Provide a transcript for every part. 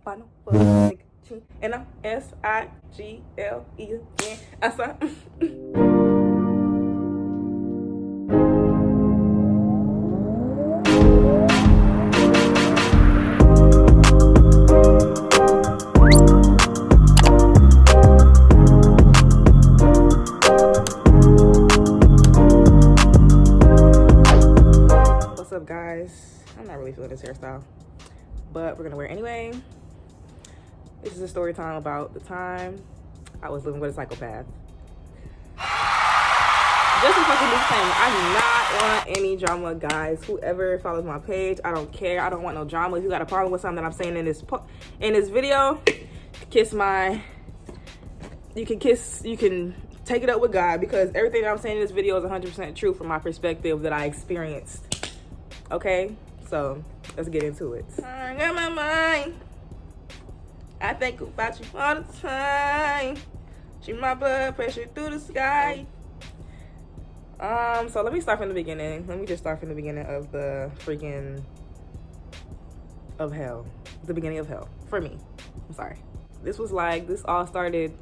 final fuck and I'm SIGLEN. Asa. What's up, guys? I'm not really feeling this hairstyle, but we're gonna wear it anyway. This is a story time about the time I was living with a psychopath. Just a fucking disclaimer, I do not want any drama, guys. Whoever follows my page, I don't care. I don't want no drama. If you got a problem with something that I'm saying in this video, you can take it up with God, because everything that I'm saying in this video is 100% true from my perspective that I experienced. Okay, so let's get into it. I got my mind. I think about you all the time. Shoot my blood pressure through the sky. So let me start from the beginning. Let me just start from the beginning of the freaking of hell. The beginning of hell for me. I'm sorry. This all started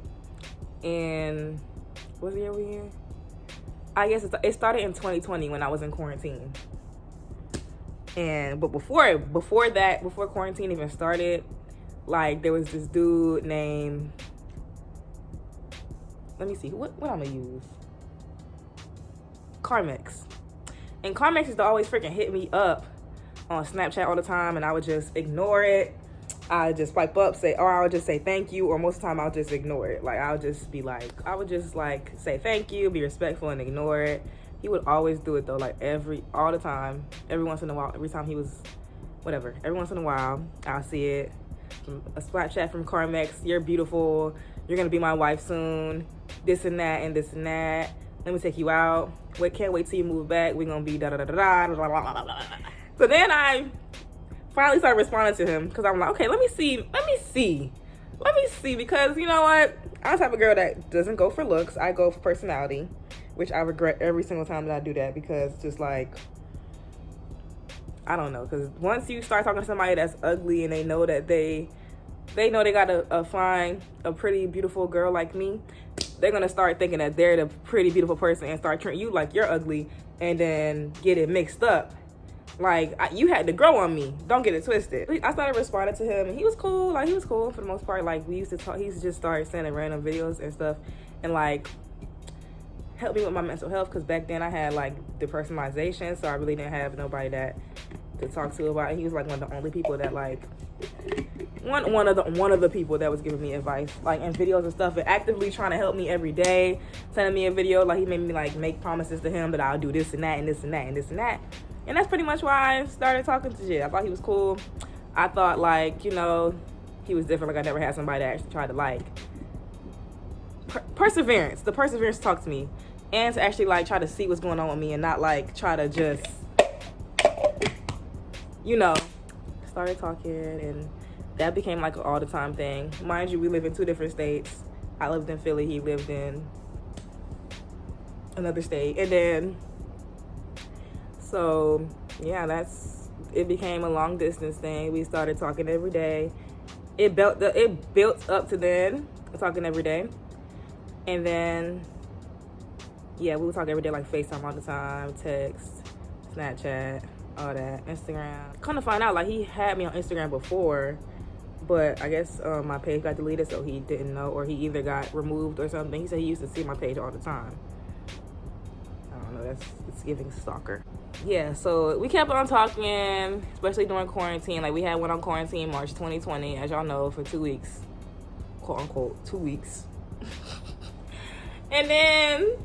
in, what year we in? I guess it started in 2020 when I was in quarantine. But before quarantine even started, like, there was this dude named, let me see, what I'm gonna use? Carmex. And Carmex used to always freaking hit me up on Snapchat all the time, and I would just ignore it. I would just swipe up, I would just say thank you, or most of the time I would just ignore it. Like, I would just say thank you, be respectful, and ignore it. He would always do it though, like all the time, every once in a while, every once in a while, I'll see it. A Snapchat from Carmex, you're beautiful, you're gonna be my wife soon, this and that and this and that, let me take you out, can't wait till you move back, we're gonna be da da da da da da da da da. So then I finally started responding to him, because I'm like, okay, let me see, because you know what, I'm the type of girl that doesn't go for looks, I go for personality, which I regret every single time that I do that, because just like, I don't know, because once you start talking to somebody that's ugly and they know that they gotta find a pretty beautiful girl like me, they're gonna start thinking that they're the pretty beautiful person and start treating you like you're ugly, and then get it mixed up. Like, you had to grow on me. Don't get it twisted. I started responding to him, and he was cool. Like, he was cool for the most part. Like, we used to talk. He used to just start sending random videos and stuff, and like help me with my mental health, because back then I had like depersonalization, so I really didn't have nobody to talk to about it. He was like one of the only people that like one of the people that was giving me advice, like in videos and stuff, and actively trying to help me every day, sending me a video. Like, he made me like make promises to him that I'll do this and that and this and that and this and that. And that's pretty much why I started talking to shit. I thought he was cool. I thought, like, you know, he was different. Like, I never had somebody that actually tried to like perseverance. The perseverance to talk to me, and to actually like try to see what's going on with me, and not like try to just, you know. Started talking, and that became like an all the time thing. Mind you, we live in 2 different states. I lived in Philly, he lived in another state, and then so yeah, it became a long distance thing. We started talking every day. It built up to then, talking every day. And then, yeah, we would talk every day, like FaceTime all the time, text, Snapchat, all that, Instagram. Come to find out, like, he had me on Instagram before, but I guess my page got deleted, so he didn't know, or he either got removed or something. He said he used to see my page all the time. I don't know, it's giving stalker. Yeah, so we kept on talking, especially during quarantine. Like, we had one on quarantine March 2020, as y'all know, for 2 weeks, quote unquote 2 weeks. And then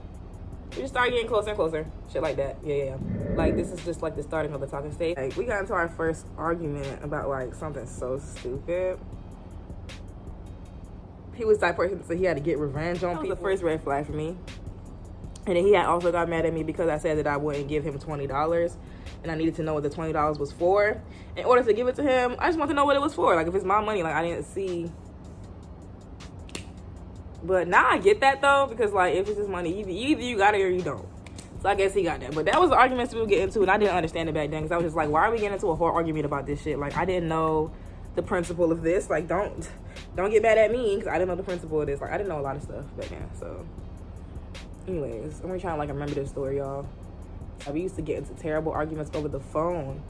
we just started getting closer and closer, shit like that. Yeah. Like, this is just like the starting of the talking stage. Like, we got into our first argument about like something so stupid. He was that person, so he had to get revenge on people. That was the first red flag for me. And then he had also got mad at me because I said that I wouldn't give him $20, and I needed to know what the $20 was for. In order to give it to him, I just want to know what it was for. Like, if it's my money, like, I didn't see. But now I get that though, because like, if it's his money, either you got it or you don't. So I guess he got that. But that was the arguments we would get into, and I didn't understand it back then, because I was just like, why are we getting into a whole argument about this shit? Like, I didn't know the principle of this. Like, don't get mad at me because I didn't know the principle of this. Like, I didn't know a lot of stuff back then. So, anyways, I'm trying to like remember this story, y'all. We used to get into terrible arguments over the phone,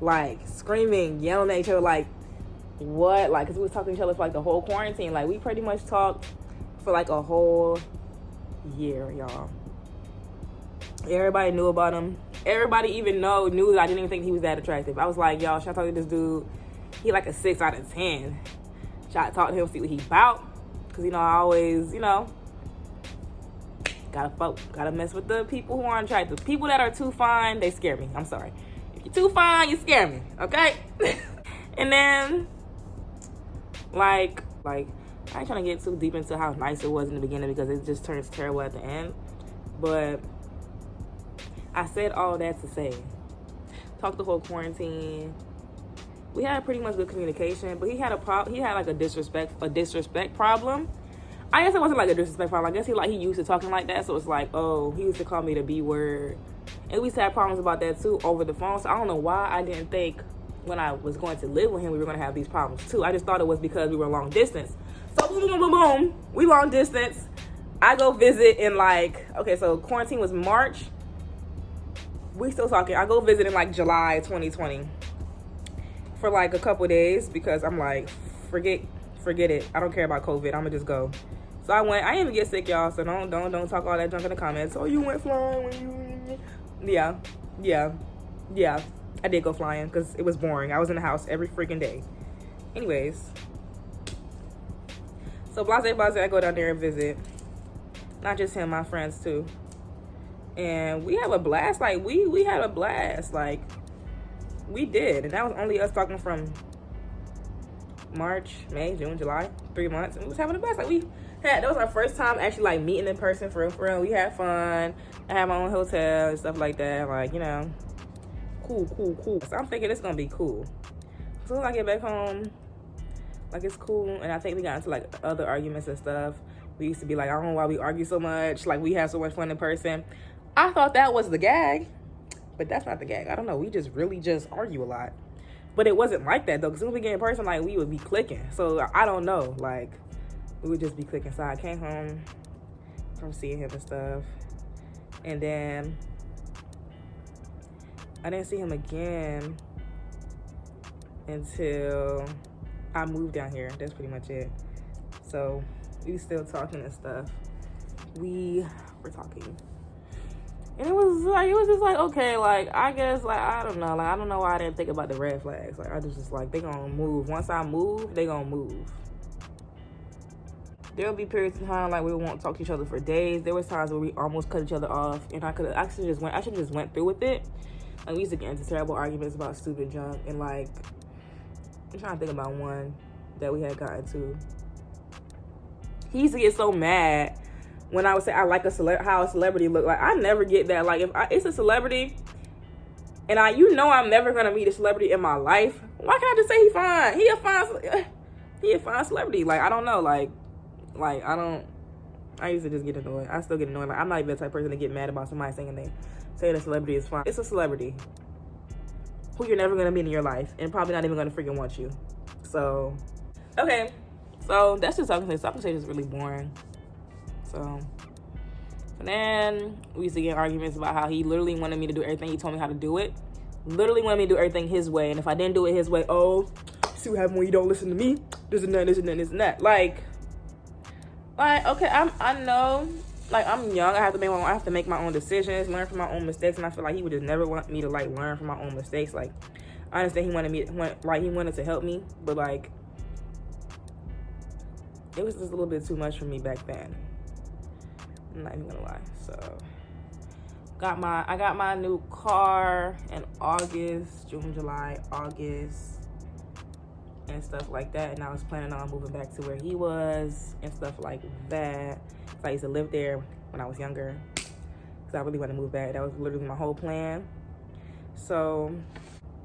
like screaming, yelling at each other, like what? Like, cause we was talking to each other for like the whole quarantine. Like, we pretty much talked for like a whole year, y'all. Everybody knew about him. Everybody even knew that I didn't even think he was that attractive. I was like, y'all, should I talk to this dude? He like a 6 out of 10. Should I talk to him, see what he about? Cause I always, gotta mess with the people who aren't attractive. People that are too fine, they scare me. I'm sorry. If you're too fine, you scare me, okay? And then, like, I ain't trying to get too deep into how nice it was in the beginning because it just turns terrible at the end. But I said all that to say, talked the whole quarantine. We had pretty much good communication, but he had like a disrespect problem. I guess it wasn't like a disrespect problem. I guess he used to talking like that, so it's like, oh, he used to call me the B word. And we used to have problems about that too over the phone. So I don't know why I didn't think when I was going to live with him we were going to have these problems too. I just thought it was because we were long distance. So boom, boom, boom, boom, we long distance. I go visit in so quarantine was March. We still talking. I go visit in like July 2020 for like a couple days because I'm like, forget it. I don't care about COVID. I'm gonna just go. So I went. I didn't even get sick, y'all. So don't talk all that junk in the comments. Oh, you went flying when you... Yeah. I did go flying because it was boring. I was in the house every freaking day. Anyways, so blase, I go down there and visit. Not just him, my friends too. And we have a blast. Like, we had a blast. Like, we did. And that was only us talking from March, May, June, July. 3 months. And we was having a blast. Like, that was our first time actually, like, meeting in person for real. We had fun. I had my own hotel and stuff like that. Like, cool. So I'm thinking it's gonna be cool. As soon as I get back home, like, it's cool. And I think we got into, like, other arguments and stuff. We used to be like, I don't know why we argue so much. Like, we have so much fun in person. I thought that was the gag, but that's not the gag. I don't know. We just really just argue a lot. But it wasn't like that, though, because when we get in person, like, we would be clicking. So, I don't know. Like, we would just be clicking. So, I came home from seeing him and stuff. And then I didn't see him again until I moved down here. That's pretty much it. So, we were still talking and stuff. We were talking. And it was just like, okay, like, I guess, like, I don't know why I didn't think about the red flags. Like, I just like, they gonna move. Once I move, they gonna move. There'll be periods of time, like, we won't talk to each other for days. There was times where we almost cut each other off, and I should have just went through with it. Like, we used to get into terrible arguments about stupid junk, and, like, I'm trying to think about one that we had gotten to. He used to get so mad when I would say I like how a celebrity look. Like, I never get that. Like, if it's a celebrity and I'm never gonna meet a celebrity in my life, why can't I just say he fine? He a fine celebrity. Like, I don't know. Like I used to just get annoyed. I still get annoyed. Like, I'm not even the type of person to get mad about somebody saying a celebrity is fine. It's a celebrity who you're never gonna meet in your life and probably not even gonna freaking want you. So, okay. So that's just talking stage is really boring. So, and then we used to get arguments about how he literally wanted me to do everything. He told me how to do it. Literally wanted me to do everything his way. And if I didn't do it his way, oh, see what happens when you don't listen to me? This and that. Like, okay, I know, like, I'm young. I have to make my own decisions, learn from my own mistakes. And I feel like he would just never want me to, like, learn from my own mistakes. Like, I understand he wanted to help me, but, like, it was just a little bit too much for me back then. I'm not even gonna lie. So, I got my new car in June, July, August, and stuff like that. And I was planning on moving back to where he was and stuff like that. So I used to live there when I was younger. Because I really want to move back. That was literally my whole plan. So,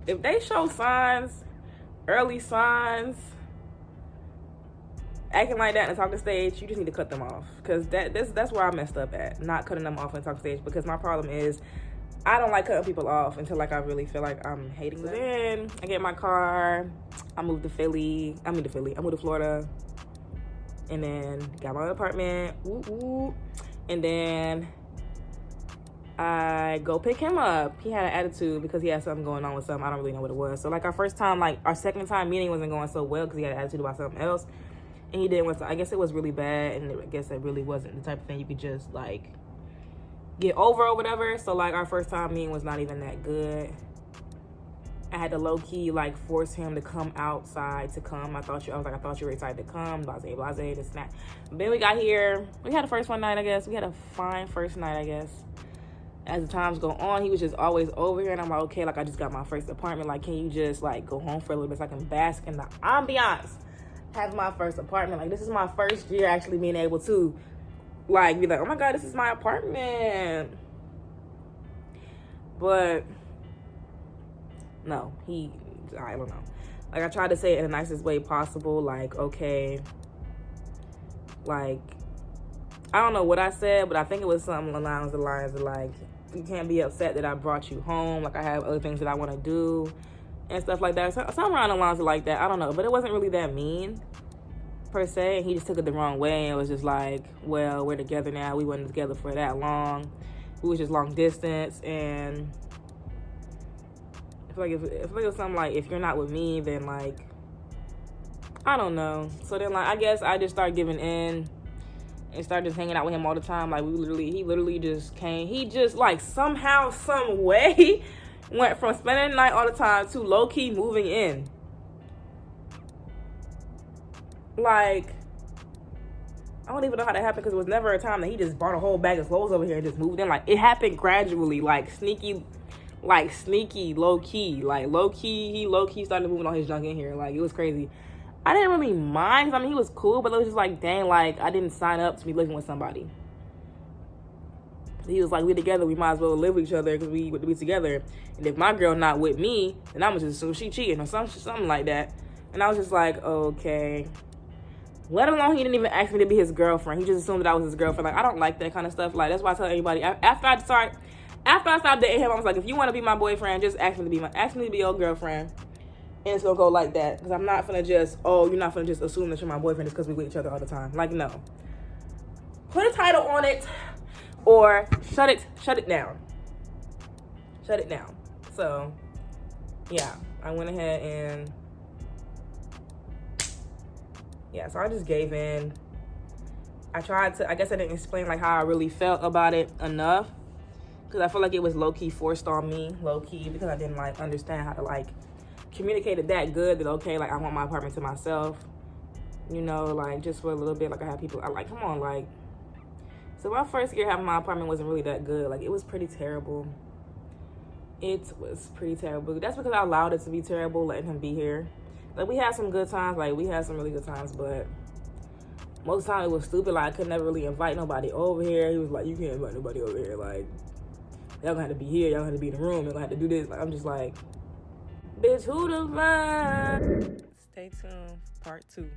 if they show early signs, acting like that in the talking stage, you just need to cut them off. Because that's where I messed up at. Not cutting them off in the talking stage. Because my problem is, I don't like cutting people off until like I really feel like I'm hating them. Then I get my car, I moved to I moved to Florida, and then got my own apartment. And then I go pick him up. He had an attitude because he had something going on with something. I don't really know what it was. So like our second time meeting wasn't going so well because he had an attitude about something else. And he didn't want to, I guess it was really bad. And I guess it really wasn't the type of thing you could just like get over or whatever. So like our first time meeting was not even that good. I had to low-key like force him to come outside to come. I thought you were excited to come, blase, this and that. Then we got here, we had a first one night, I guess. We had a fine first night, I guess. As the times go on, he was just always over here, and I'm like, okay, like I just got my first apartment, like can you just like go home for a little bit so I can bask in the ambiance? Have my first apartment, like this is my first year actually being able to like be like, oh my god, this is my apartment. But no, I don't know. Like I tried to say it in the nicest way possible, like okay, like I don't know what I said, but I think it was something along the lines of like, you can't be upset that I brought you home. Like I have other things that I want to do and stuff like that. So, something around the lines of like that. I don't know, but it wasn't really that mean per se. He just took it the wrong way and it was just like, well, we're together now. We weren't together for that long. We was just long distance, and I feel like if it was something like, if you're not with me, then like, I don't know. So then like, I guess I just started giving in and started just hanging out with him all the time. Like he literally just came. He just like somehow, some way went from spending the night all the time to low-key moving in. Like, I don't even know how that happened because it was never a time that he just bought a whole bag of clothes over here and just moved in. Like, it happened gradually, like sneaky, low-key. Like, he low-key started moving all his junk in here. Like, it was crazy. I didn't really mind. I mean, he was cool, but it was just like, dang, like, I didn't sign up to be living with somebody. He was like, we together, we might as well live with each other because we together. And if my girl not with me, then I'm just assume she cheating or something like that. And I was just like, okay. Let alone he didn't even ask me to be his girlfriend. He just assumed that I was his girlfriend. Like, I don't like that kind of stuff. Like, that's why I tell anybody, after I stopped dating him, I was like, if you want to be my boyfriend, just ask me to be your girlfriend. And it's gonna go like that. Because I'm not gonna just, you're not gonna just assume that you're my boyfriend just because we with each other all the time. Like, no. Put a title on it or shut it down. Shut it down. So, yeah. I went ahead and so I just gave in. I guess I didn't explain like how I really felt about it enough. Because I feel like it was low-key forced on me, low-key, because I didn't like understand how to like communicate it that good that, okay, like I want my apartment to myself. You know, like just for a little bit, like I have people, I like, come on, like. So my first year having my apartment wasn't really that good. Like it was pretty terrible. It was pretty terrible. That's because I allowed it to be terrible, letting him be here. Like we had some good times, like we had some really good times, but most of the time it was stupid. Like I could never really invite nobody over here. He was like, you can't invite nobody over here. Like y'all gonna have to be here, y'all gonna have to be in the room, y'all gonna have to do this. Like I'm just like, bitch, who the fuck? Stay tuned, part 2.